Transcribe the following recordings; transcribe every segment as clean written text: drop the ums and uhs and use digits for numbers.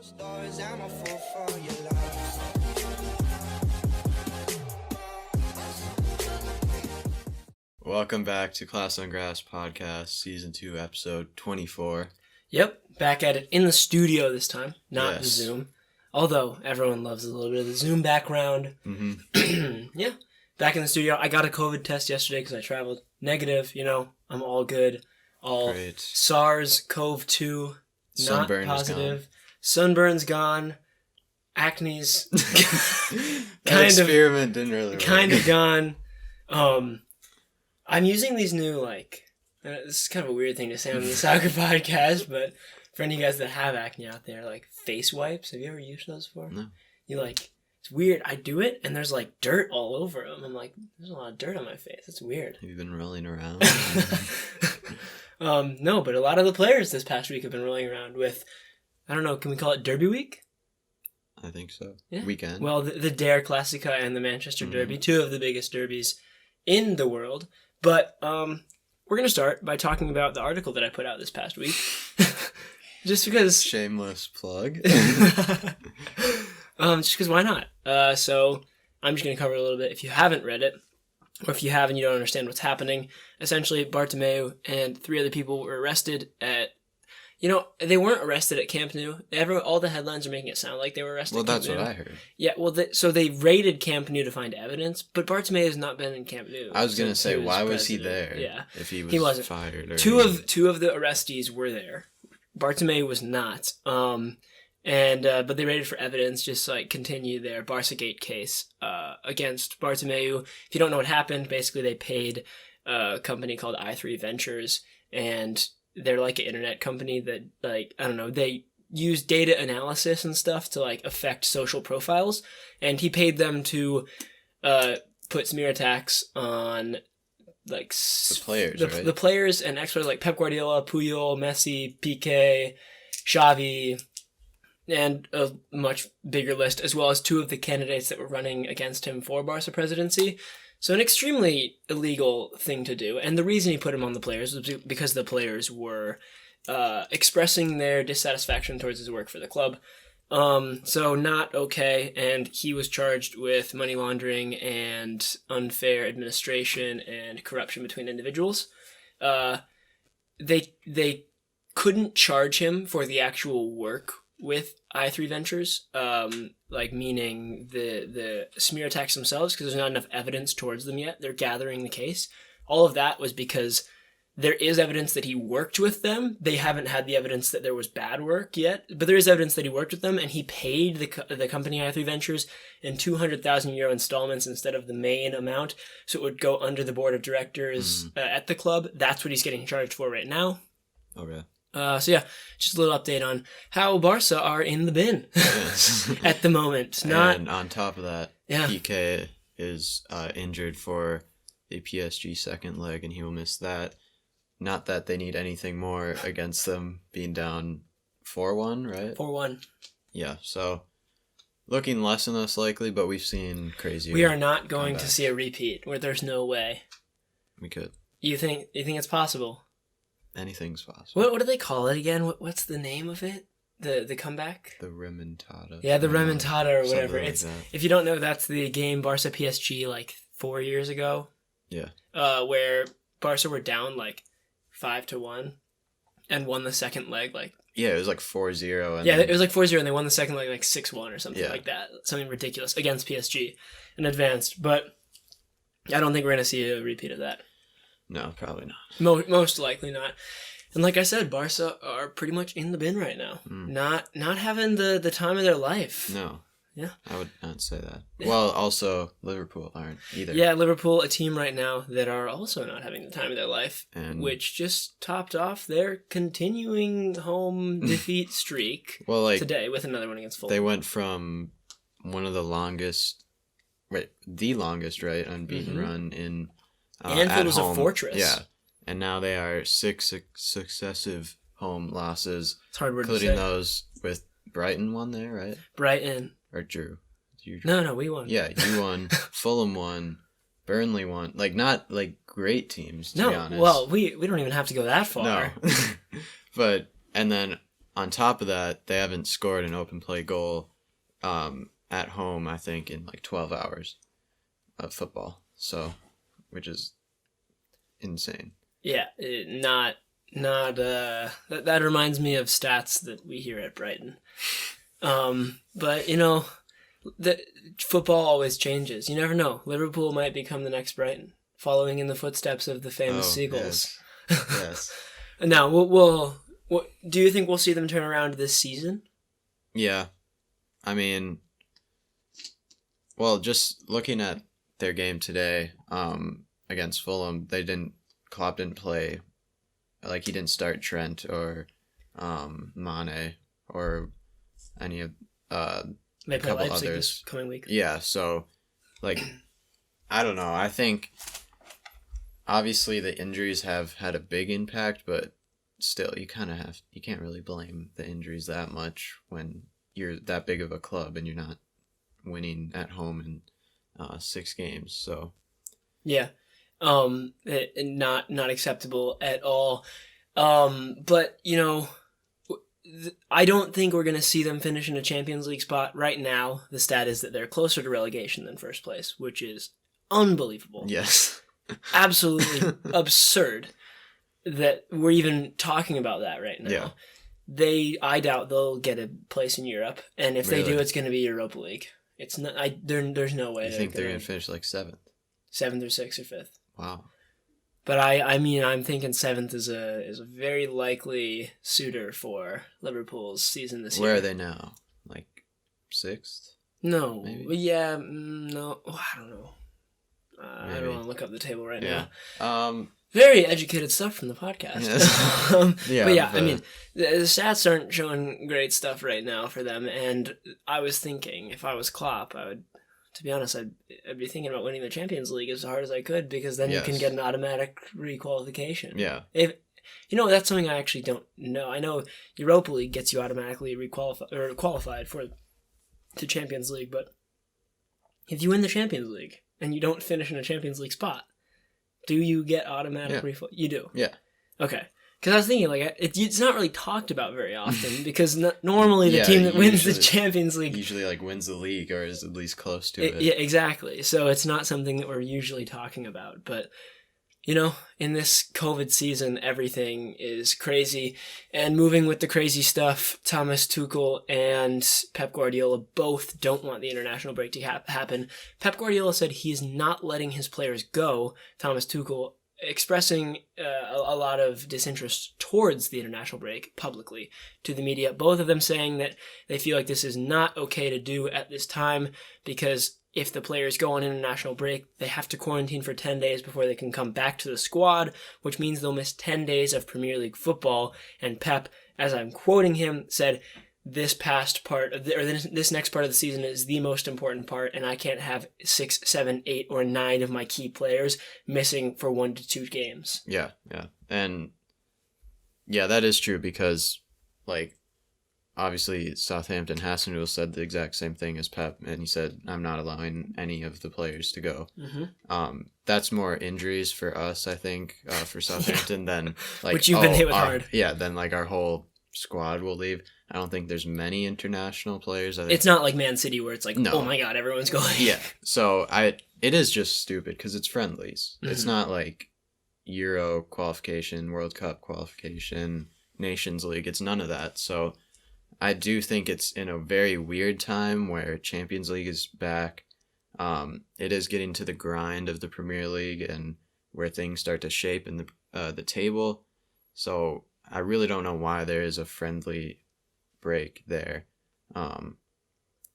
Stars, I'm a fool for your love. Welcome back to Class on Grass Podcast, Season 2, Episode 24. Yep, back at it in the studio this time, not Yes. Zoom. Although everyone loves a little bit of the Zoom background. Mm-hmm. Yeah, back in the studio. I got a COVID test yesterday because I traveled. Negative, I'm all good. All Great. SARS-CoV-2, not Sunburn is positive. gone. Sunburn's gone. Acne's That kind of experiment didn't really work. gone. I'm using these new, this is kind of a weird thing to say on the soccer podcast, but for any of you guys that have acne out there, face wipes, have you ever used those before? No. It's weird. I do it, and there's, dirt all over them. I'm like, there's a lot of dirt on my face. It's weird. Have you been rolling around? No, but a lot of the players this past week have been rolling around with, I don't know, can we call it Derby Week? I think so. Yeah. Weekend. Well, the Dare Classica and the Manchester Derby, two of the biggest derbies in the world. But we're going to start by talking about the article that I put out this past week. Just because... Shameless plug. Just because why not? So I'm just going to cover a little bit. If you haven't read it, or if you have and you don't understand what's happening, essentially Bartomeu and 3 other people were arrested at... they weren't arrested at Camp Nou. All the headlines are making it sound like they were arrested Well, at Camp that's Nou. what I heard. Yeah, well, so they raided Camp Nou to find evidence, but Bartomeu has not been in Camp Nou. I was going to since say, he why was he president. there? Yeah. If he wasn't. fired. Or Two of the arrestees were there. Bartomeu was not. But they raided for evidence, just continue their Barca-gate case against Bartomeu. If you don't know what happened, basically they paid a company called i3 Ventures, and they're like an internet company that they use data analysis and stuff to affect social profiles, and he paid them to put smear attacks on the players, right? The players and experts like Pep Guardiola, Puyol, Messi, Piqué, Xavi, and a much bigger list, as well as 2 of the candidates that were running against him for Barca presidency. So an extremely illegal thing to do. And the reason he put him on the players was because the players were expressing their dissatisfaction towards his work for the club. So not okay. And he was charged with money laundering and unfair administration and corruption between individuals. They couldn't charge him for the actual work with i3 Ventures, meaning the smear attacks themselves, because there's not enough evidence towards them yet. They're gathering the case. All of that was because there is evidence that he worked with them. They haven't had the evidence that there was bad work yet, but there is evidence that he worked with them, and he paid the company i3 Ventures in €200,000 installments instead of the main amount, so it would go under the board of directors at the club. That's what he's getting charged for right now. Okay. So yeah, just a little update on how Barca are in the bin at the moment. And on top of that, Yeah. Piqué is injured for the PSG second leg, and he will miss that. Not that they need anything more against them being down 4-1, right? 4-1. Yeah, so looking less and less likely, but we've seen crazier. We are not going comebacks. to see a repeat where there's no way. We could. You think it's possible? Anything's possible. What do they call it again? What's the name of it? The comeback? The remontada. Yeah, the remontada or whatever. Something like It's that. if you don't know, that's the game Barca PSG 4 years ago. Yeah. Where Barca were down 5-1 and won the second leg Yeah, it was 4-0. And yeah, then- it was 4-0, and they won the second leg 6-1 or something Yeah. like that. Something ridiculous against PSG and advanced. But I don't think we're going to see a repeat of that. No, probably not. Most likely not. And like I said, Barca are pretty much in the bin right now. Not having the time of their life. No. Yeah. I would not say that. Yeah. Well, also, Liverpool aren't either. Yeah, Liverpool, a team right now that are also not having the time of their life, And which just topped off their continuing home defeat streak today with another one against Fulham. they went from one of the longest, unbeaten run in Anfield was home. a fortress. Yeah. And now they are 6 successive home losses, It's a hard word to including say. those with Brighton won there, right? Brighton. Or drew. No, we won. Yeah, you won. Fulham won. Burnley won. Not great teams, to be honest. Well, we don't even have to go that far. No. And then on top of that, they haven't scored an open play goal at home, I think, in like 12 hours of football. So, which is insane. Yeah, that reminds me of stats that we hear at Brighton. But the football always changes. You never know. Liverpool might become the next Brighton, following in the footsteps of the famous Seagulls. Yes. Now, do you think we'll see them turn around this season? Yeah. I mean, well, just looking at their game today against Fulham, Klopp didn't play, like he didn't start Trent or Mane or any of they play couple Leipzig others this coming week. Yeah, so like I don't know. I think obviously the injuries have had a big impact, but still you can't really blame the injuries that much when you're that big of a club and you're not winning at home in 6 games. So yeah, not acceptable at all. But I don't think we're going to see them finish in a Champions League spot right now. The stat is that they're closer to relegation than first place, which is unbelievable. Yes. Absolutely absurd that we're even talking about that right now. Yeah. I doubt they'll get a place in Europe, and if they do, it's going to be Europa League. It's not. There's no way. You think they're going to finish like 7th? 7th or 6th or 5th. Wow. But I'm thinking 7th is a very likely suitor for Liverpool's season this year. Where are they now? Like 6th? No. Maybe? Yeah. No. I don't know. I don't want to look up the table right now. Very educated stuff from the podcast. Yes. But yeah, I mean, the stats aren't showing great stuff right now for them. And I was thinking, if I was Klopp, to be honest, I'd be thinking about winning the Champions League as hard as I could, because then you can get an automatic requalification. Yeah. That's something I actually don't know. I know Europa League gets you automatically qualified for the Champions League, but if you win the Champions League and you don't finish in a Champions League spot, do you get automatic refill? You do. Yeah. Okay. Because I was thinking, like, it's not really talked about very often, because normally the team that wins the Champions League usually like wins the league or is at least close to it. Yeah, exactly. So it's not something that we're usually talking about. But, in this COVID season, everything is crazy. And moving with the crazy stuff, Thomas Tuchel and Pep Guardiola both don't want the international break to happen. Pep Guardiola said he's not letting his players go. Thomas Tuchel expressing a lot of disinterest towards the international break publicly to the media. Both of them saying that they feel like this is not okay to do at this time, because if the players go on international break, they have to quarantine for 10 days before they can come back to the squad, which means they'll miss 10 days of Premier League football. And Pep, as I'm quoting him, said, this next part of the season is the most important part, and I can't have 6, 7, 8, or 9 of my key players missing for 1 to 2 games. Yeah. And yeah, that is true, because like obviously Southampton Hasenhuttl said the exact same thing as Pep, and he said, I'm not allowing any of the players to go. Mm-hmm. That's more injuries for us, I think, for Southampton than like which you've been hit with hard. Yeah, then like our whole squad will leave. I don't think there's many international players. I think it's not like Man City where it's like, oh my god, everyone's going. Yeah, so it is just stupid because it's friendlies. Mm-hmm. It's not like Euro qualification, World Cup qualification, Nations League. It's none of that. So I do think it's in a very weird time where Champions League is back. It is getting to the grind of the Premier League and where things start to shape in the table. So I really don't know why there is a friendly break there. What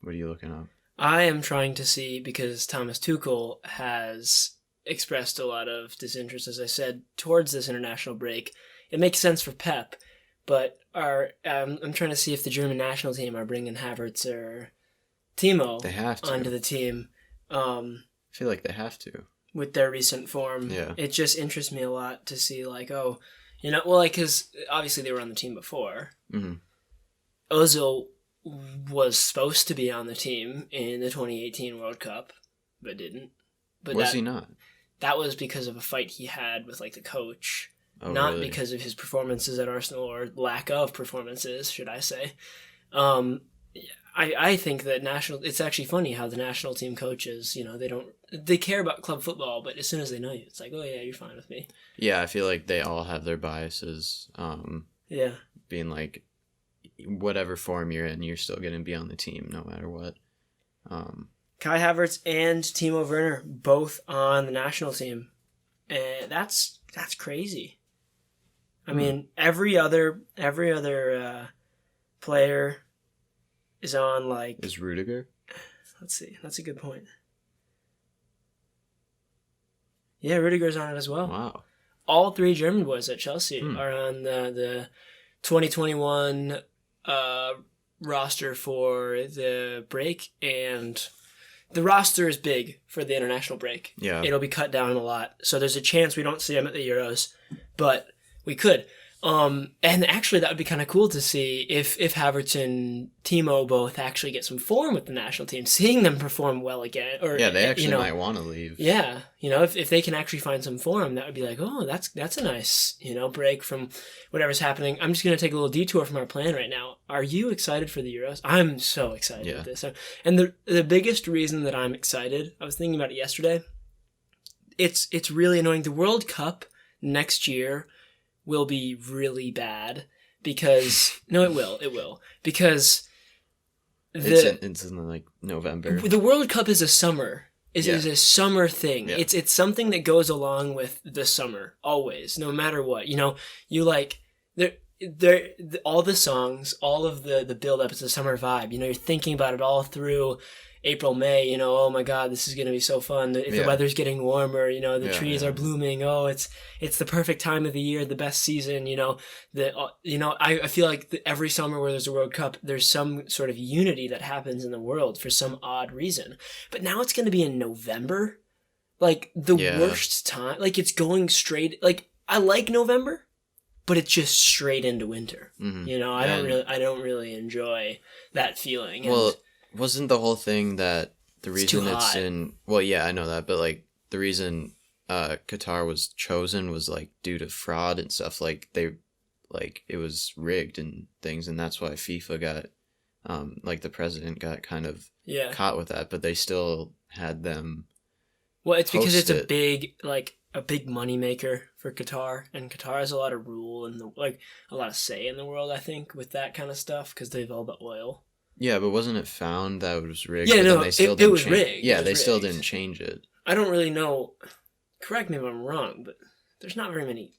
are you looking up? I am trying to see, because Thomas Tuchel has expressed a lot of disinterest, as I said, towards this international break. It makes sense for Pep, but I'm trying to see if the German national team are bringing Havertz or Timo onto the team. I feel like they have to. With their recent form. Yeah. It just interests me a lot to see, like, because obviously they were on the team before. Mm-hmm. Ozil was supposed to be on the team in the 2018 World Cup, but didn't. But was he not? That was because of a fight he had with, like, the coach. Oh, not really? because of his performances at Arsenal or lack of performances, should I say. I think that it's actually funny how the national team coaches, they care about club football, but as soon as they know you, it's like, oh yeah, you're fine with me. Yeah, I feel like they all have their biases. Yeah. Being like, whatever form you're in, you're still going to be on the team no matter what. Kai Havertz and Timo Werner both on the national team. And that's crazy. I mean, every other player is on like... Is Rudiger? Let's see. That's a good point. Yeah, Rudiger's on it as well. Wow. All three German boys at Chelsea are on the 2021 roster for the break, and the roster is big for the international break. Yeah. It'll be cut down a lot, so there's a chance we don't see them at the Euros, but we could. And actually, that would be kind of cool to see if Havertz and Timo both actually get some form with the national team, seeing them perform well again. Or Yeah, they actually might want to leave. Yeah, if they can actually find some form, that would be like, oh, that's a nice break from whatever's happening. I'm just gonna take a little detour from our plan right now. Are you excited for the Euros? I'm so excited with this. And the biggest reason that I'm excited, I was thinking about it yesterday. It's really annoying. The World Cup next year will be really bad because it will because it's in like November. The World Cup is a summer is a summer thing. Yeah. It's something that goes along with the summer always, no matter what. You like all the songs, all of the build up. It's a summer vibe. You're thinking about it all through April, May, oh my God, this is going to be so fun. If the weather's getting warmer, the trees are blooming. Oh, it's the perfect time of the year, the best season, I feel like every summer where there's a World Cup, there's some sort of unity that happens in the world for some odd reason. But now it's going to be in November, like the worst time. Like it's going straight, like I like November, but it's just straight into winter. Mm-hmm. I don't really enjoy that feeling. Well, wasn't the whole thing that the reason it's in... Well, yeah, I know that, but, like, the reason Qatar was chosen was, like, due to fraud and stuff. Like, it was rigged and things, and that's why FIFA got... the president got kind of caught with that, but they still had them... Well, it's because it's a big moneymaker for Qatar, and Qatar has a lot of rule and, a lot of say in the world, I think, with that kind of stuff, because they've all the oil. Yeah, but wasn't it found that it was rigged? Yeah, no, they still it was rigged. Yeah, they still didn't change it. I don't really know. Correct me if I'm wrong, but there's not very many.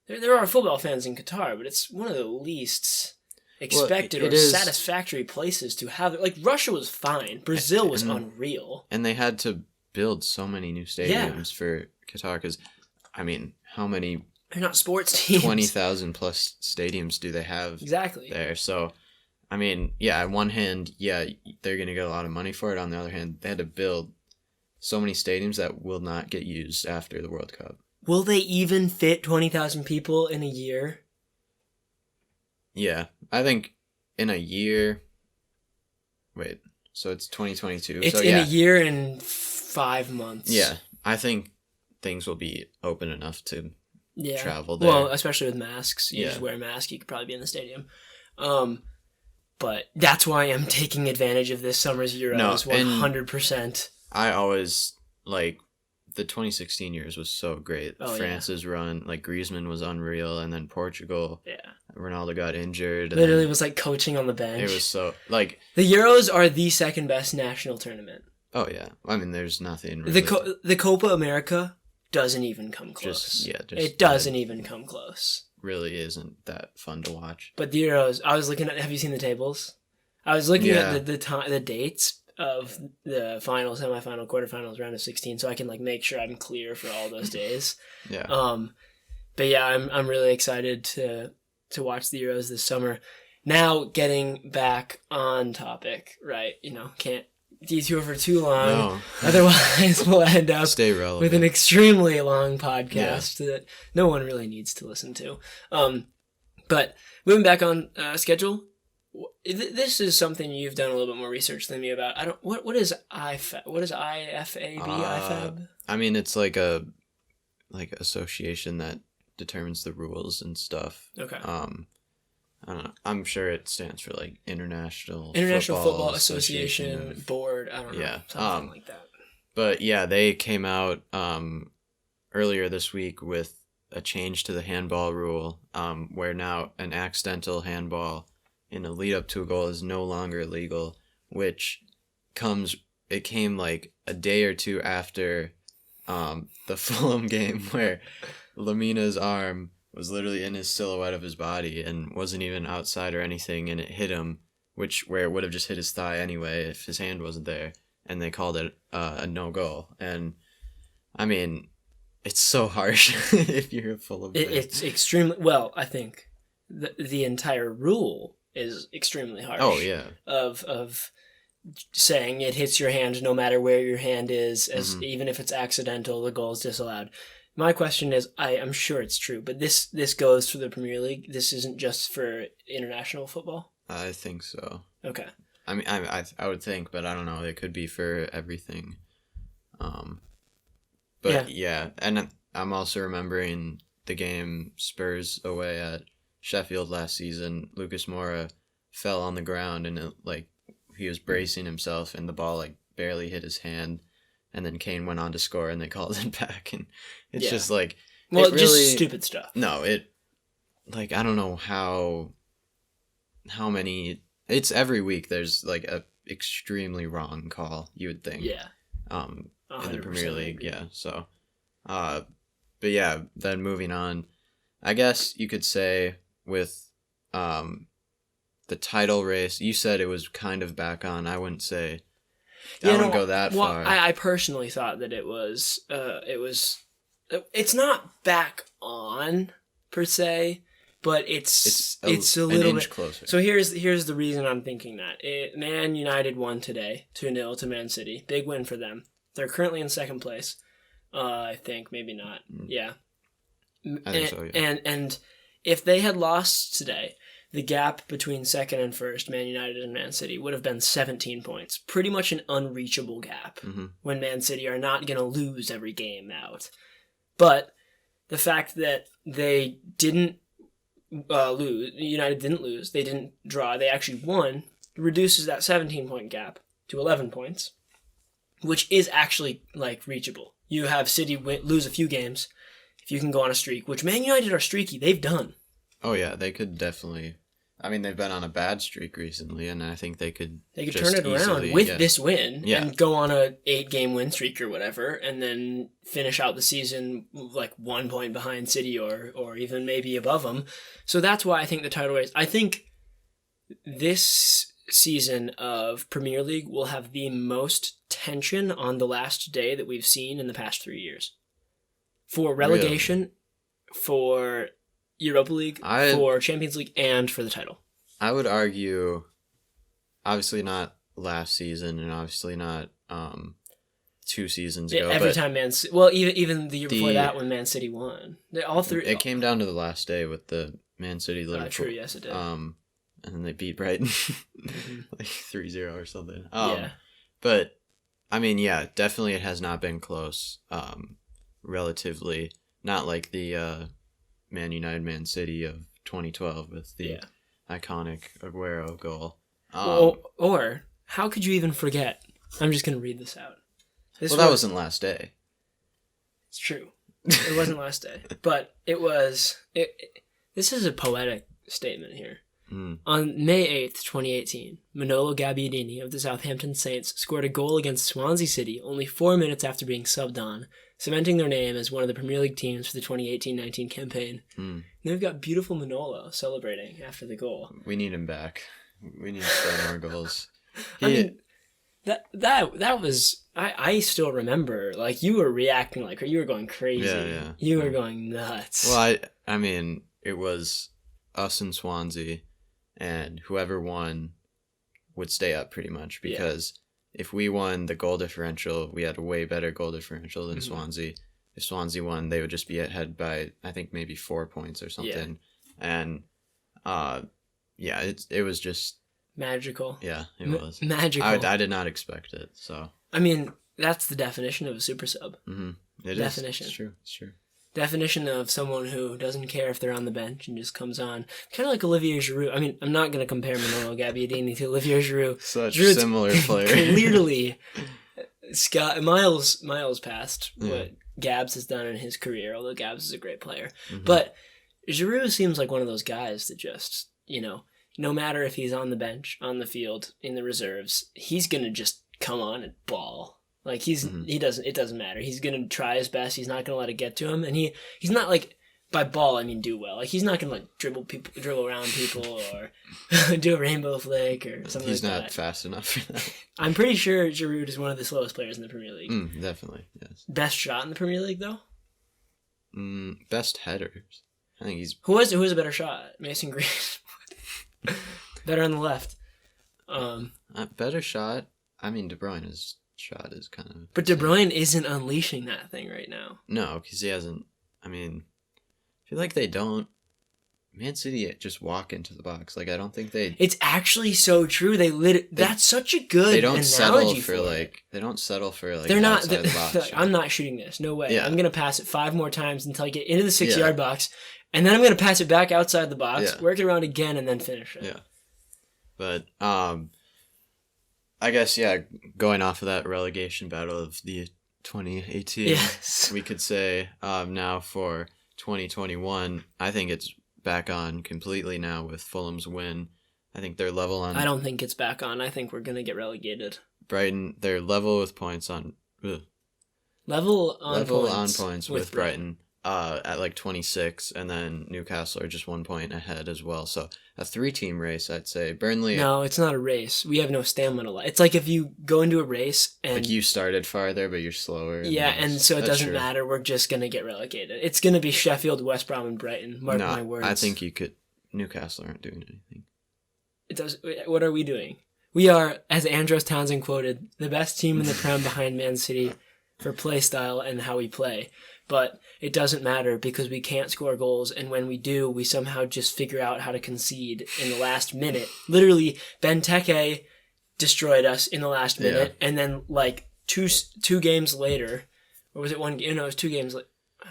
There are football fans in Qatar, but it's one of the least expected or satisfactory places to have. Like, Russia was fine. Brazil was unreal. And they had to build so many new stadiums for Qatar because, I mean, how many... They're not sports teams. 20,000 plus stadiums do they have there? So... I mean, yeah, on one hand, they're going to get a lot of money for it. On the other hand, they had to build so many stadiums that will not get used after the World Cup. Will they even fit 20,000 people in a year? Yeah, I think in a year... Wait, so it's 2022. It's in a year and 5 months. Yeah, I think things will be open enough to travel there. Well, especially with masks. You just wear a mask, you could probably be in the stadium. But that's why I'm taking advantage of this summer's Euros 100%. I always, the 2016 years was so great. Oh, France's run, Griezmann was unreal, and then Portugal. Yeah. Ronaldo got injured. Literally was coaching on the bench. It was so, the Euros are the second best national tournament. Oh, yeah. I mean, there's nothing really... The Copa America doesn't even come close. It doesn't even come close. Really isn't that fun to watch. But the Euros, I was looking at... Have you seen the tables? I was looking at the dates of the final, semifinal, quarterfinals, round of 16, so I can make sure I'm clear for all those days. But yeah, I'm really excited to watch the Euros this summer. Now, getting back on topic, right? Can't detour for too long. No. Otherwise, we'll end up with an extremely long podcast that no one really needs to listen to. But moving back on schedule, this is something you've done a little bit more research than me about. What is IFAB? What is IFAB? IFAB? I mean, it's like a association that determines the rules and stuff. Okay. I don't know. I'm sure it stands for like International Football Association Board. I don't know. Yeah. Something like that. But yeah, they came out earlier this week with a change to the handball rule, where now an accidental handball in a lead up to a goal is no longer illegal, which came like a day or two after the Fulham game where Lamina's arm was literally in his silhouette of his body and wasn't even outside or anything, and it hit him, where it would have just hit his thigh anyway if his hand wasn't there, and they called it a no goal. And I mean, it's so harsh if you're a Fulham fan. It's extremely, well, I think the entire rule is extremely harsh. Oh yeah. Of saying it hits your hand no matter where your hand is, even if it's accidental, the goal is disallowed. My question is, I'm sure it's true, but this goes for the Premier League. This isn't just for international football. I think so. Okay. I mean, I would think, but I don't know. It could be for everything. But yeah, and I'm also remembering the game Spurs away at Sheffield last season. Lucas Moura fell on the ground and he was bracing himself, and the ball barely hit his hand. And then Kane went on to score, and they called it back. And it's just well, just stupid stuff. No, I don't know how many. It's every week. There's a extremely wrong call. You would think. Yeah. In the Premier League, yeah. So, but yeah. Then moving on, I guess you could say with the title race. You said it was kind of back on. I wouldn't say. I wouldn't go that far. I personally thought that it was. It's not back on per se, but it's a little bit closer. So here's the reason I'm thinking that. Man United won today 2-0 to Man City. Big win for them. They're currently in second place. I think maybe not. Yeah. I think so. Yeah. And if they had lost today, the gap between second and first, Man United and Man City, would have been 17 points. Pretty much an unreachable gap when Man City are not going to lose every game out. But the fact that they didn't lose, United didn't lose, they didn't draw, they actually won, reduces that 17-point gap to 11 points, which is actually reachable. You have City lose a few games, if you can go on a streak, which Man United are streaky, they've done. Oh yeah, they could definitely. I mean, they've been on a bad streak recently, and I think they could. They could just turn it around with this win and go on a 8-game win streak or whatever, and then finish out the season 1 point behind City or even maybe above them. So that's why I think the title race. I think this season of Premier League will have the most tension on the last day that we've seen in the past 3 years. For relegation, really? For Europa League, for Champions League, and for the title. I would argue, obviously not last season, and obviously not 2 seasons ago. Every time even the year before that when Man City won, all three. It came down to the last day with the Man City Liverpool. True, yes, it did. And then they beat Brighton 3-0 or something. Yeah. But I mean, yeah, definitely it has not been close. Relatively, not like the Man United Man City of 2012 with the iconic Aguero goal. Or how could you even forget? I'm just gonna read this out. That wasn't last day. It's true. It wasn't last day, but it was. This is a poetic statement here. On May 8th, 2018, Manolo Gabbiadini of the Southampton Saints scored a goal against Swansea City only 4 minutes after being subbed on, cementing their name as one of the Premier League teams for the 2018-19 campaign. And they've got beautiful Manolo celebrating after the goal. We need him back. We need to score more goals. I mean, that was... I still remember, you were reacting you were going crazy. Yeah. You were going nuts. Well, I mean, it was us and Swansea, and whoever won would stay up pretty much, because if we won the goal differential, we had a way better goal differential than Swansea. If Swansea won, they would just be ahead by, I think, maybe 4 points or something. And, it was just... magical. Yeah, it was. Magical. I did not expect it, so... I mean, that's the definition of a super sub. Mm-hmm. It definition. It's true. Definition of someone who doesn't care if they're on the bench and just comes on. Kind of like Olivier Giroud. I mean, I'm not going to compare Manolo Gabbiadini to Olivier Giroud. Such Giroud's similar player. Clearly, miles past what Gabs has done in his career, although Gabs is a great player. Mm-hmm. But Giroud seems like one of those guys that just, no matter if he's on the bench, on the field, in the reserves, he's going to just come on and ball. Like it doesn't matter. He's gonna try his best. He's not gonna let it get to him, and he's not like, by ball I mean do well. Like he's not gonna like dribble around people or do a rainbow flick or something. He's like not that. fast enough for that. I'm pretty sure Giroud is one of the slowest players in the Premier League. Definitely, yes. Best shot in the Premier League though. Best headers. I think he's who has a better shot? Mason Green. Better on the left. Better shot. I mean, De Bruyne's shot is kind of... But De Bruyne isn't unleashing that thing right now. No, because he hasn't... I mean, I feel like they don't... Man City just walk into the box. Like, I don't think they... It's actually so true. That's such a good they don't analogy settle for it. like... They don't settle for, like, they're not, outside the box. Like, I'm not shooting this. No way. Yeah. I'm going to pass it 5 more times until I get into the 6-yard box, and then I'm going to pass it back outside the box, work it around again, and then finish it. Yeah. But, I guess, going off of that relegation battle of the 2018, we could say now for 2021, I think it's back on completely now with Fulham's win. I think they're level on... I don't think it's back on. I think we're going to get relegated. Brighton, they're level with points on... Level on points with Brighton. At like 26, and then Newcastle are just 1 point ahead as well. So a 3-team race, I'd say. Burnley... No, it's not a race. We have no stamina left. It's like if you go into a race and... Like you started farther, but you're slower. Yeah, and so it doesn't matter. We're just going to get relegated. It's going to be Sheffield, West Brom, and Brighton. Mark my words. I think you could... Newcastle aren't doing anything. It does. What are we doing? We are, as Andros Townsend quoted, the best team in the Prem behind Man City for play style and how we play. But it doesn't matter because we can't score goals, and when we do, we somehow just figure out how to concede in the last minute. Literally, Benteke destroyed us in the last minute, and then like two games later, or was it one? No, it was 2 games. I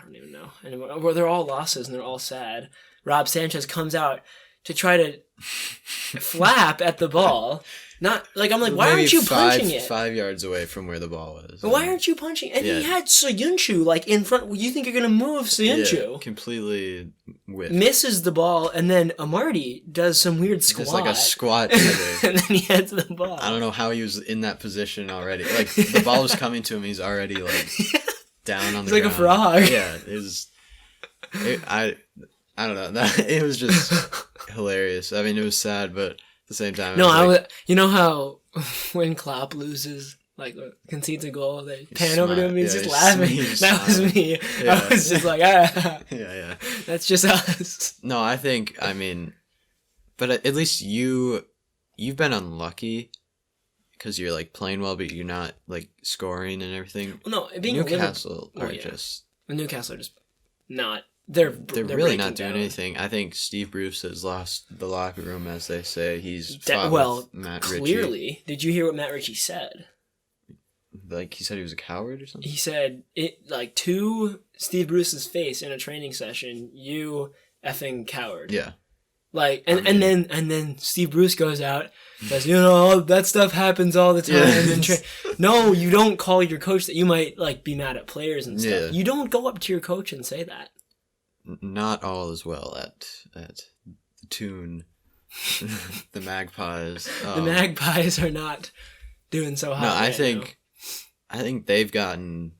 don't even know anymore. Well, they're all losses and they're all sad. Rob Sanchez comes out to try to flap at the ball. Not like I'm like, why aren't you punching it? 5 yards away from where the ball was. But why aren't you punching? And he had Soyuncu like in front. You think you're gonna move Soyuncu? Yeah, completely whiffed. Misses the ball, and then Amarty does some weird squat. Just like a squat. And then he heads the ball. I don't know how he was in that position already. Like the ball was coming to him, he's already like down on the ground. He's like a frog. Yeah, it was. I don't know. It was just hilarious. I mean, it was sad, but. The same time. You know how when Klopp loses, like concedes a goal, they pan over to him and he's just laughing. That was me. Yeah. I was just like, yeah. That's just us. No, I mean, but at least you've been unlucky because you're like playing well, but you're not like scoring and everything. Well, no, being Newcastle Newcastle are just not. They're really not doing anything. I think Steve Bruce has lost the locker room, as they say. He's fought with Matt Ritchie. Clearly. Did you hear what Matt Ritchie said? Like, he said he was a coward or something? He said, to Steve Bruce's face in a training session, you effing coward. Yeah. Like, and then Steve Bruce goes out, says, that stuff happens all the time. Yeah. No, you don't call your coach that. You might, like, be mad at players and stuff. Yeah. You don't go up to your coach and say that. Not all is well at the Toon, the Magpies. The Magpies are not doing so hot. No, I think they've gotten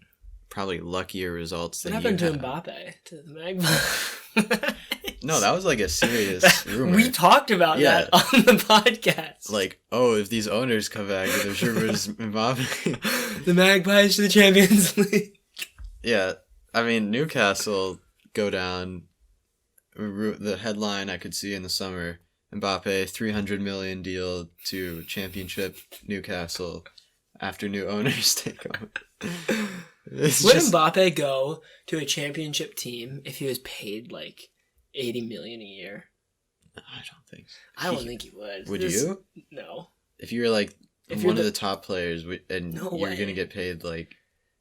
probably luckier results than you have. What happened to Mbappe, to the Magpies? No, that was like a serious rumor. We talked about that on the podcast. Like, if these owners come back, there's rumors Mbappe. The Magpies to the Champions League. Yeah, I mean, Newcastle... go down. The headline I could see in the summer: Mbappe $300 million deal to Championship Newcastle after new owners take over. Would Mbappe go to a Championship team if he was paid like $80 million a year? I don't think so. I don't think he would. Would you? No. If you were like one of the top players and you're going to get paid like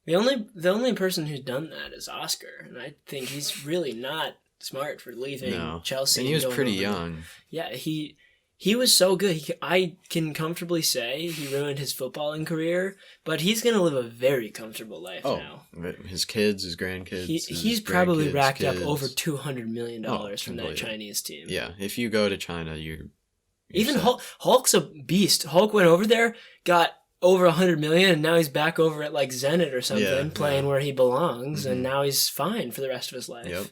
The only person who's done that is Oscar, and I think he's really not smart for leaving Chelsea. And he was pretty over. young. Yeah, he was so good. I can comfortably say he ruined his footballing career, but he's going to live a very comfortable life now. His kids, his grandkids. He's probably racked up over $200 million from that Chinese team. Yeah, if you go to China, you're even Hulk's a beast. Hulk went over there, got over 100 million, and now he's back over at like Zenit or something, playing where he belongs, and now he's fine for the rest of his life. Yep.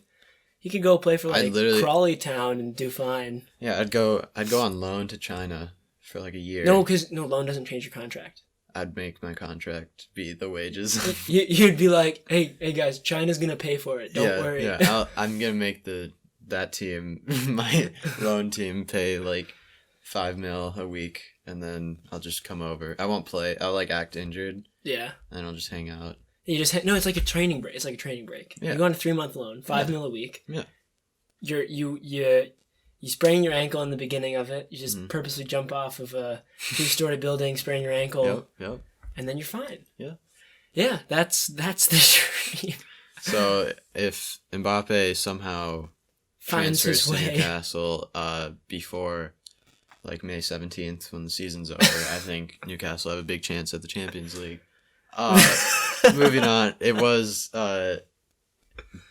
He could go play for like Crawley Town and do fine. Yeah, I'd go on loan to China for like a year. No, because loan doesn't change your contract. I'd make my contract be the wages. You'd be like, hey guys, China's gonna pay for it. Don't worry. Yeah, I'm gonna make that team, my loan team, pay like $5 million a week, and then I'll just come over. I won't play. I'll like act injured. Yeah. And I'll just hang out. It's like a training break. It's like a training break. Yeah. You go on a 3-month loan, $5 million a week. Yeah. You sprain your ankle in the beginning of it. You just purposely jump off of a 2-story building, sprain your ankle. Yep. And then you're fine. Yeah. Yeah, that's the dream. So if Mbappe somehow finds transfers his way to Newcastle before like May 17th when the season's over, I think Newcastle have a big chance at the Champions League. Moving on, it was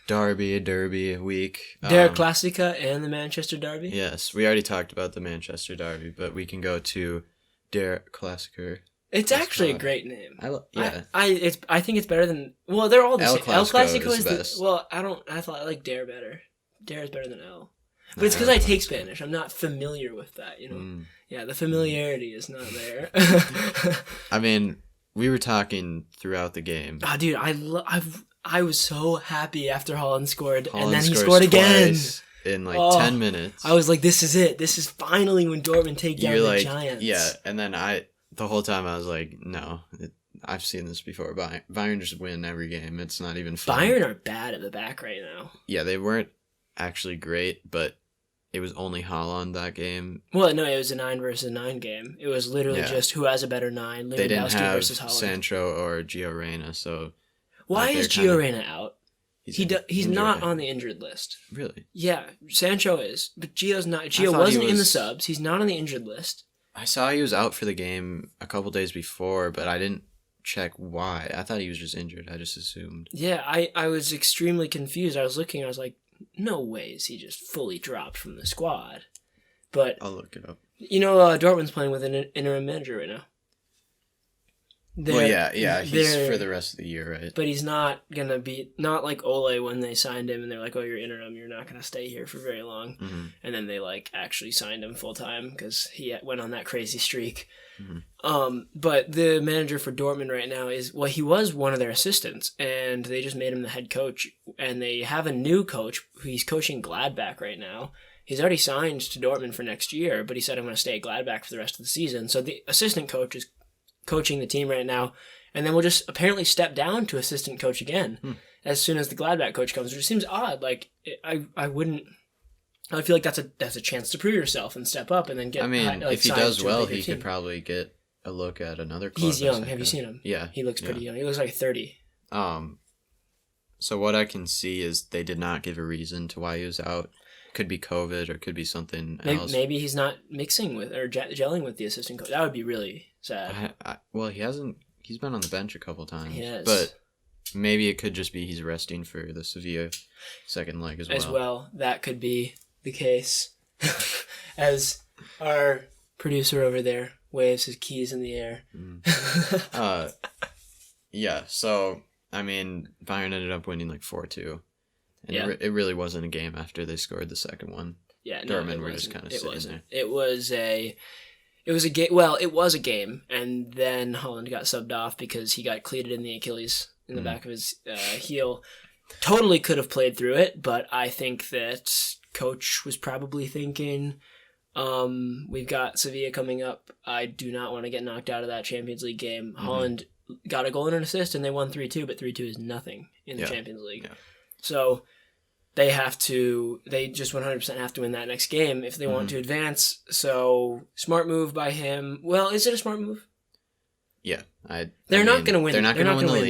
Derby week. Der Klassiker and the Manchester Derby? Yes, we already talked about the Manchester Derby, but we can go to Der Klassiker. It's actually a great name. I think it's better than... Well, they're all the same. El Clasico is the best. Well, I thought I like Der better. Der is better than El. But it's because I take Spanish. I'm not familiar with that, you know? Yeah, the familiarity is not there. I mean, we were talking throughout the game. Oh, dude, I was so happy after Haaland scored, and then he scored again. In like 10 minutes. I was like, this is it. This is finally when Dortmund take down the Giants. Yeah, and then the whole time I was like, no, I've seen this before. Bayern just win every game. It's not even fun. Bayern are bad at the back right now. Yeah, they weren't actually great, but it was only Haaland that game. Well, no, it was a 9 versus 9 game. It was literally just who has a better 9, Lewandowski they didn't have versus Haaland. Sancho or Gio Reyna, so... Why is Gio Reyna out? He's not on the injured list. Really? Yeah, Sancho is, but Gio's not. Gio wasn't in the subs. He's not on the injured list. I saw he was out for the game a couple days before, but I didn't check why. I thought he was just injured. I just assumed. Yeah, I was extremely confused. I was looking. I was like, no way is he just fully dropped from the squad. But I'll look it up. You know, Dortmund's playing with an interim manager right now. He's for the rest of the year, right? But he's not going to be, not like Ole when they signed him and they're like, oh, you're interim, you're not going to stay here for very long. Mm-hmm. And then they like actually signed him full time because he went on that crazy streak. Mm-hmm. But the manager for Dortmund right now he was one of their assistants and they just made him the head coach. And they have a new coach who he's coaching Gladbach right now. He's already signed to Dortmund for next year, but he said, I'm going to stay at Gladbach for the rest of the season. So the assistant coach is coaching the team right now, and then we'll just apparently step down to assistant coach again as soon as the Gladbach coach comes, which seems odd. Like I feel like that's a chance to prove yourself and step up and then get. I mean, if he does well, he could probably get a look at another club. He's young. Have you seen him? Yeah, he looks pretty young. He looks like 30. So what I can see is they did not give a reason to why he was out. Could be COVID or could be something else. Maybe he's not mixing with or gelling with the assistant coach. That would be really sad. Well, he's been on the bench a couple times. Yes. But maybe it could just be he's resting for the Sevilla second leg as well. As well, that could be the case. As our producer over there waves his keys in the air. Yeah, so, I mean, Bayern ended up winning like 4-2. And it really wasn't a game after they scored the second one. Yeah, Dortmund were just kind of sitting there. It was a game. Well, it was a game, and then Haaland got subbed off because he got cleated in the Achilles in the back of his heel. Totally could have played through it, but I think that coach was probably thinking, we've got Sevilla coming up. I do not want to get knocked out of that Champions League game. Haaland got a goal and an assist, and they won 3-2, but 3-2 is nothing in the Champions League. Yeah. So they just 100% have to win that next game if they want to advance. So smart move by him. Well, is it a smart move? Yeah, They're not going to win. They're not going to win the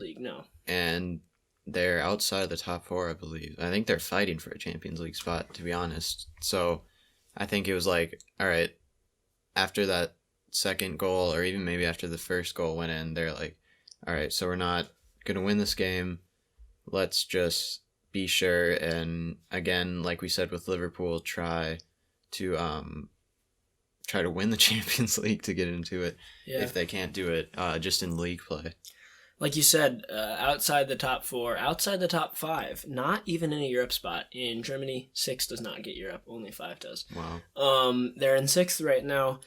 league. No. And they're outside the top 4, I believe. I think they're fighting for a Champions League spot, to be honest. So I think it was like, all right, after that second goal, or even maybe after the first goal went in, they're like, all right, so we're not going to win this game. Let's just be sure. And again, like we said with Liverpool, try to win the Champions League to get into it. Yeah. If they can't do it just in league play. Like you said, outside the top 4, outside the top 5, not even in a Europe spot. In Germany, 6 does not get Europe, only 5 does. Wow. They're in 6th right now,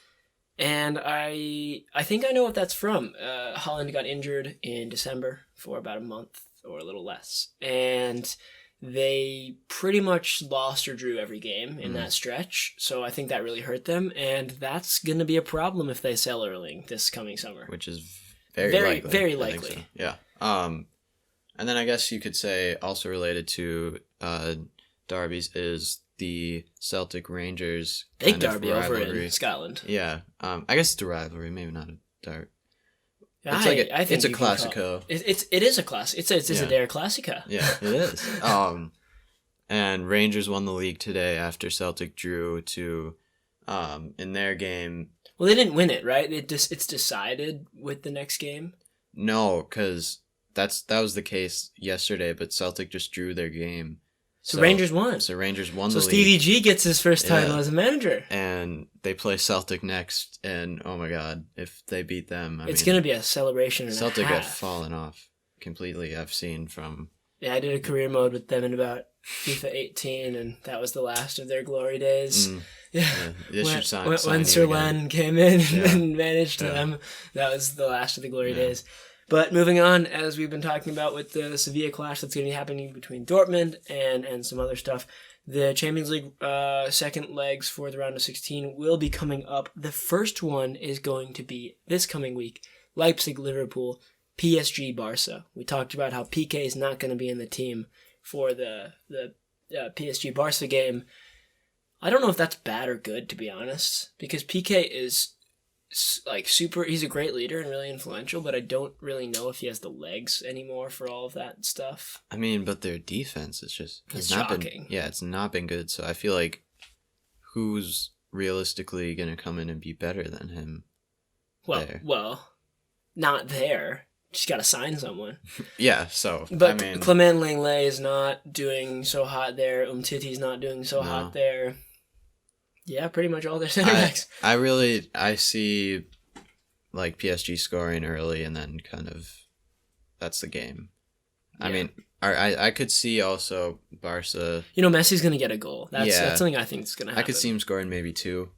and I think I know what that's from. Holland got injured in December for about a month or a little less, and they pretty much lost or drew every game in that stretch, so I think that really hurt them, and that's going to be a problem if they sell Erling this coming summer. Which is very likely. Very I think likely. so. Yeah. And then I guess you could say also related to derbies is the Celtic Rangers big derby over in Scotland. Yeah. I guess it's a rivalry, maybe not a derby. I think it's a classico. It is a class. It's a Der Classica. Yeah, it is. And Rangers won the league today after Celtic drew to in their game. Well, they didn't win it, right? It's decided with the next game. No, because that was the case yesterday, but Celtic just drew their game. So Rangers won. So Rangers won the league. So Stevie G gets his first title as a manager. And they play Celtic next, and oh my god, if they beat them, it's going to be a celebration. Celtic have fallen off completely, I've seen from... Yeah, I did a career mode with them in about FIFA 18, and that was the last of their glory days. When Sir Len came in and managed them, that was the last of the glory days. But moving on, as we've been talking about with the Sevilla clash that's going to be happening between Dortmund and some other stuff, the Champions League second legs for the round of 16 will be coming up. The first one is going to be this coming week, Leipzig-Liverpool, PSG-Barca. We talked about how PK is not going to be in the team for the PSG-Barca game. I don't know if that's bad or good, to be honest, because PK is he's a great leader and really influential, but I don't really know if he has the legs anymore for all of that stuff. I mean, but their defense is just... It's shocking. It's not been good, so I feel like who's realistically going to come in and be better than him? Well, not there. Just got to sign someone. Yeah, so, but Clement Lenglet is not doing so hot there. Umtiti's not doing so hot there. Yeah, pretty much all their center backs. I see like PSG scoring early and then kind of that's the game. Yeah. I mean, I could see also Barca. Messi's going to get a goal. That's something I think is going to happen. I could see him scoring maybe 2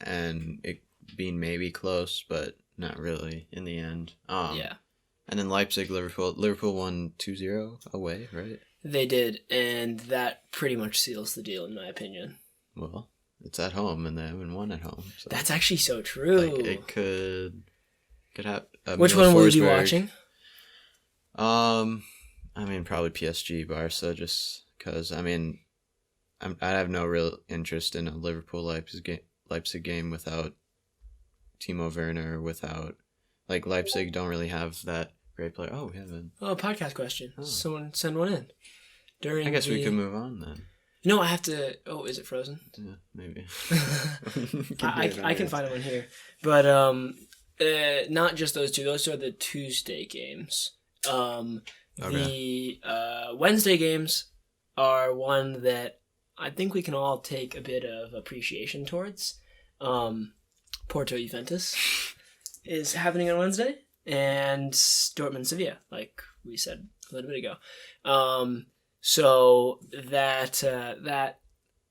and it being maybe close, but not really in the end. And then Leipzig-Liverpool. Liverpool won 2-0 away, right? They did, and that pretty much seals the deal in my opinion. Well, it's at home, and they haven't won at home. So. That's actually so true. It could happen. Which one will you be watching? I mean, probably PSG, Barca, just because. I mean, I have no real interest in a Leipzig game without Timo Werner. Without Leipzig don't really have that great player. Oh, we have a podcast question. Oh. Someone send one in. I guess we could move on then. No, I have to... Oh, is it frozen? Yeah, maybe. I can find one here. But not just those two. Those are the Tuesday games. The Wednesday games are one that I think we can all take a bit of appreciation towards. Porto Juventus is happening on Wednesday. And Dortmund Sevilla, like we said a little bit ago. So that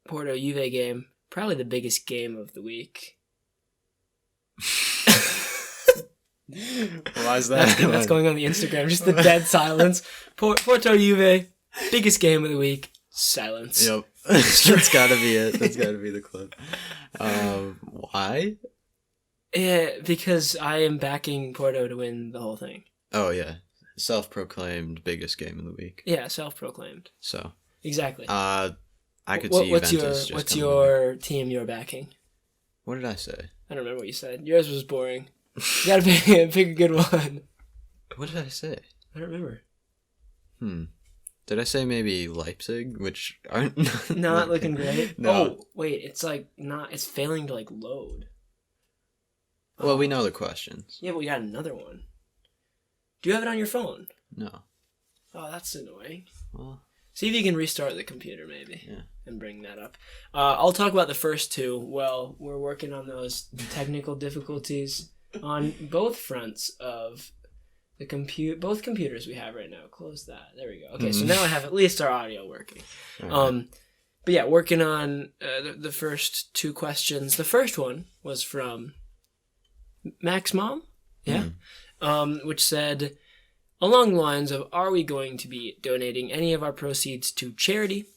Porto Juve game, probably the biggest game of the week. Why is that? That's going on the Instagram. Just the dead silence. Porto Juve, biggest game of the week. Silence. Yep, that's got to be it. That's got to be the clip. Why? Yeah, because I am backing Porto to win the whole thing. Oh yeah. Self-proclaimed biggest game of the week. Yeah, self-proclaimed. So exactly. I could see Juventus what's your team you're backing? What did I say? I don't remember what you said. Yours was boring. You gotta pick a good one. What did I say? I don't remember. Did I say maybe Leipzig, which aren't Not looking great? No. Oh, wait, it's like not, it's failing to like load. Well, we know the questions. Yeah, but we got another one. Do you have it on your phone? No. Oh, that's annoying. Well, See if you can restart the computer maybe. Yeah. And bring that up. I'll talk about the first two. Well, we're working on those technical difficulties on both fronts of the both computers we have right now. Close that. There we go. Okay, so now I have at least our audio working. Right. But yeah, working on the first two questions. The first one was from Mac's mom. Yeah. Which said, along the lines of, are we going to be donating any of our proceeds to charity?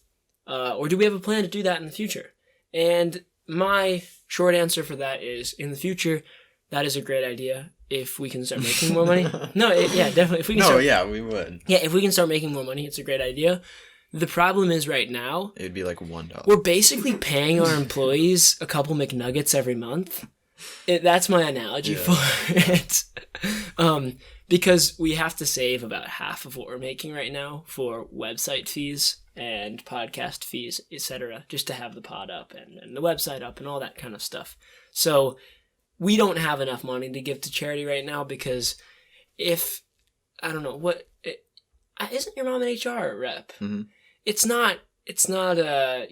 Or do we have a plan to do that in the future? And my short answer for that is, in the future, that is a great idea if we can start making more money. Yeah, definitely. If we can we would. Yeah, if we can start making more money, it's a great idea. The problem is right now, it would be like $1. we're basically paying our employees a couple McNuggets every month. That's my analogy for it. Because we have to save about half of what we're making right now for website fees and podcast fees, etc., just to have the pod up and the website up and all that kind of stuff. So we don't have enough money to give to charity right now because I don't know, isn't your mom an HR rep? Mm-hmm. It's not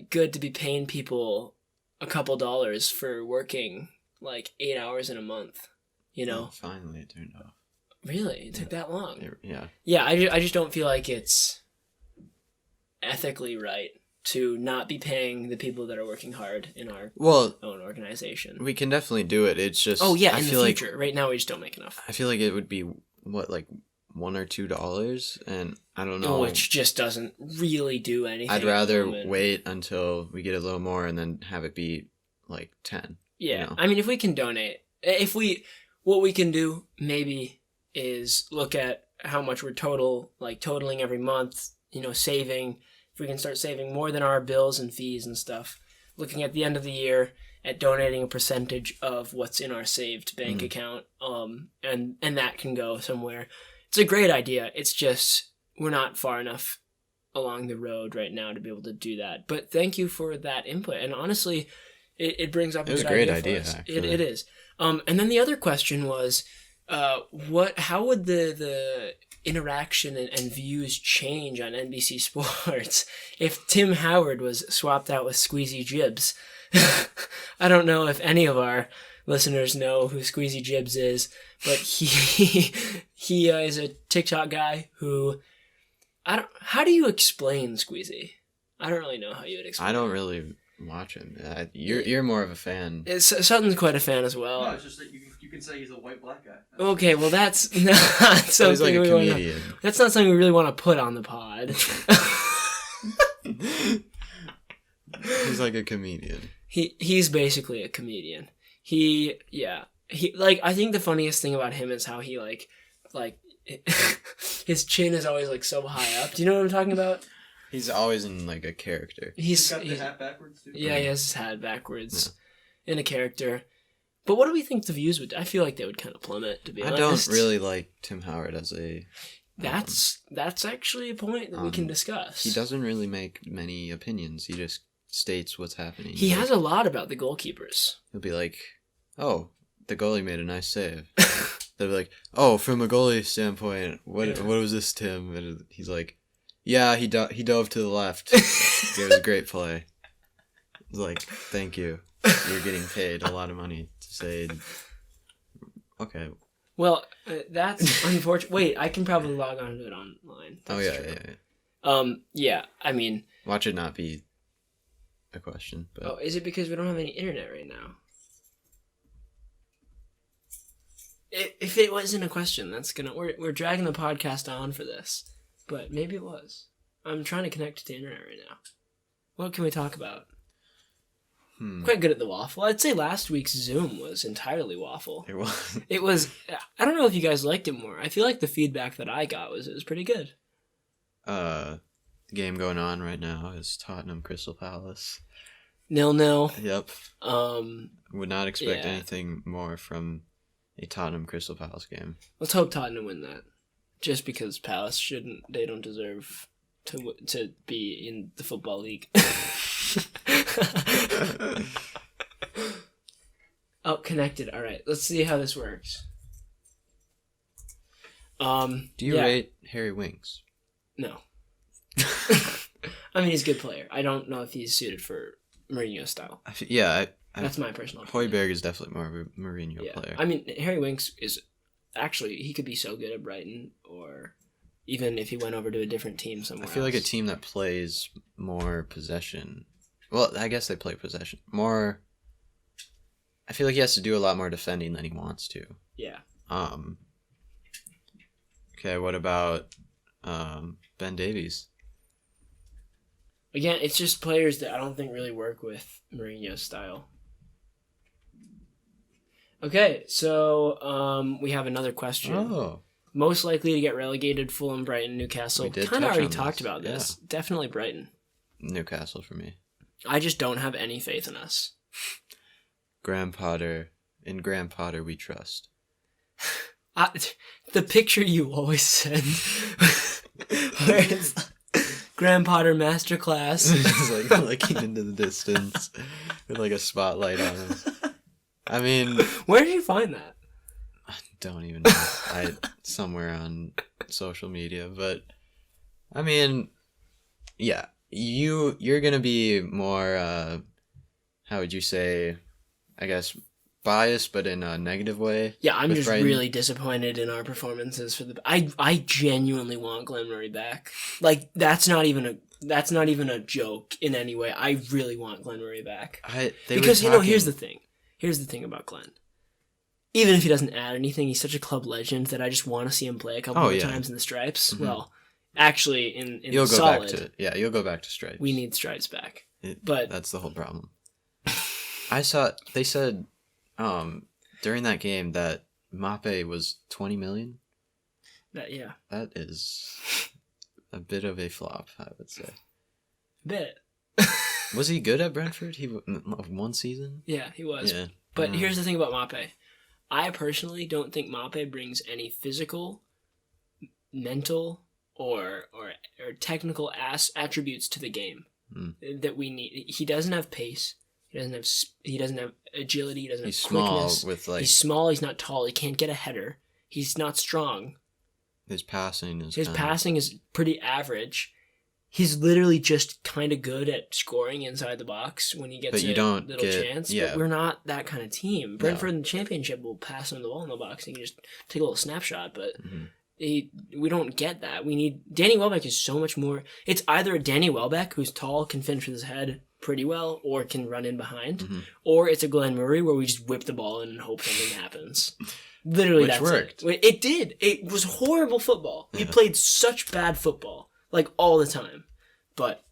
good to be paying people a couple dollars for working like 8 hours in a month, you know? Oh, finally it turned off. Really? It took that long? Yeah. Yeah, I just don't feel like it's ethically right to not be paying the people that are working hard in our own organization. We can definitely do it. It's just... Oh, yeah, in the future. Right now, we just don't make enough. I feel like it would be, like $1 or $2? And I don't know. Which just doesn't really do anything. I'd rather wait until we get a little more and then have it be like 10. Yeah. You know? I mean, if we can donate... What we can do, maybe, is look at how much we're totaling every month, saving. If we can start saving more than our bills and fees and stuff, looking at the end of the year at donating a percentage of what's in our saved bank account, and that can go somewhere. It's a great idea. It's just we're not far enough along the road right now to be able to do that. But thank you for that input. And honestly, it brings up a good idea. It was a great idea, actually. It is. And then the other question was, how would the interaction and views change on NBC Sports if Tim Howard was swapped out with Squeezy Jibs? I don't know if any of our listeners know who Squeezy Jibs is, but he is a TikTok guy who how do you explain Squeezy? I don't really know how you would explain. I don't really watch him. You're more of a fan. Sutton's quite a fan as well. No, it's just that you can say he's a white black guy. Okay, well that's not something he's like a comedian. That's not something we really want to put on the pod. He's like a comedian. He's basically a comedian. I think the funniest thing about him is how he like his chin is always like so high up. Do you know what I'm talking about? He's always in like a character. He's got the hat backwards too. Yeah, he has his hat backwards in a character. But what do we think the views would? I feel like they would kind of plummet. To be honest, I don't really like Tim Howard as a. That's actually a point that we can discuss. He doesn't really make many opinions. He just states what's happening. He has a lot about the goalkeepers. He'll be like, "Oh, the goalie made a nice save." They'll be like, "Oh, from a goalie standpoint, what was this, Tim?" And he's like, "Yeah, he dove to the left. It was a great play." It's like, "Thank you. You're getting paid a lot of money to say." Okay. Well, that's unfortunate. Wait, I can probably log on to it online. That's true. Yeah. I mean, watch it not be a question. But... Oh, is it because we don't have any internet right now? If it wasn't a question, we're dragging the podcast on for this. But maybe it was. I'm trying to connect to the internet right now. What can we talk about? Quite good at the waffle. I'd say last week's Zoom was entirely waffle. It was. It was. I don't know if you guys liked it more. I feel like the feedback that I got was it was pretty good. The game going on right now is Tottenham Crystal Palace. 0-0. Yep. Would not expect anything more from a Tottenham Crystal Palace game. Let's hope Tottenham win that. Just because Palace they don't deserve to be in the Football League. Oh, connected. All right. Let's see how this works. Do you rate Harry Winks? No. I mean, he's a good player. I don't know if he's suited for Mourinho style. That's my personal opinion. Højbjerg is definitely more of a Mourinho player. I mean, Harry Winks is actually, he could be so good at Brighton, or even if he went over to a different team somewhere I feel like a team that plays more possession. Well, I guess they play possession more. I feel like he has to do a lot more defending than he wants to. Yeah. Okay, what about Ben Davies? Again, it's just players that I don't think really work with Mourinho's style. Okay, so we have another question. Oh. Most likely to get relegated: Fulham, Brighton, Newcastle. We did kind of touch already on talked this. about this. Yeah. Definitely Brighton. Newcastle for me. I just don't have any faith in us. Graham Potter. In Graham Potter we trust. The picture you always send, where it's Graham Potter masterclass. He's like looking into the distance with like a spotlight on him. I mean, Where did you find that? I don't even know. Somewhere on social media, but I mean, yeah, you're gonna be more. How would you say? I guess biased, but in a negative way. Yeah, I'm just Brighton. really disappointed in our performances for the. I genuinely want Glenn Murray back. Like that's not even a joke in any way. I really want Glenn Murray back because here's the thing. Here's the thing about Glenn. Even if he doesn't add anything, he's such a club legend that I just want to see him play a couple more times in the Stripes. Mm-hmm. Well, actually, in you'll the go solid, back to you'll go back to Stripes. We need Stripes back, but that's the whole problem. They said during that game that Mape was 20 million. That is a bit of a flop, I would say. Bit. Was he good at Brentford? He one season. Yeah, he was. Yeah. But here's the thing about Mape. I personally don't think Mape brings any physical, mental, or technical attributes to the game that we need. He doesn't have pace. He doesn't have agility. He doesn't have quickness. He's small. He's not tall. He can't get a header. He's not strong. His passing is pretty average. He's literally just kind of good at scoring inside the box when he gets a little chance. Yeah. But we're not that kind of team. Brentford in the Championship will pass him the ball in the box and he can just take a little snapshot. But we don't get that. We need Danny Welbeck is so much more. It's either a Danny Welbeck who's tall, can finish with his head pretty well, or can run in behind, or it's a Glenn Murray where we just whip the ball in and hope something happens. Literally, Which worked. It did. It was horrible football. We played such bad football. Like all the time, but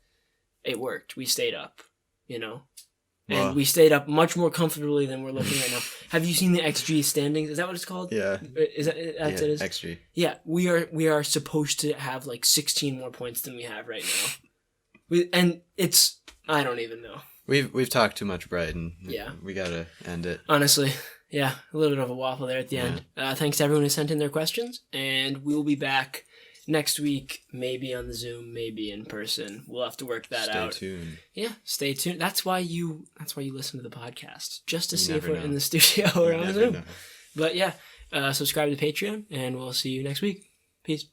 it worked. We stayed up, and we stayed up much more comfortably than we're looking right now. Have you seen the XG standings? Is that what it's called? Yeah. Is that it is? XG. Yeah, we are supposed to have like 16 more points than we have right now. And it's I don't even know. We've talked too much Brighton. Yeah. We gotta end it. Honestly. Yeah, a little bit of a waffle there at the end. Thanks to everyone who sent in their questions, and we'll be back next week, maybe on the Zoom, maybe in person. We'll have to work that out. Stay tuned. Yeah, stay tuned. That's why you listen to the podcast, just to see if we're in the studio or on Zoom. Know. But yeah, subscribe to Patreon, and we'll see you next week. Peace.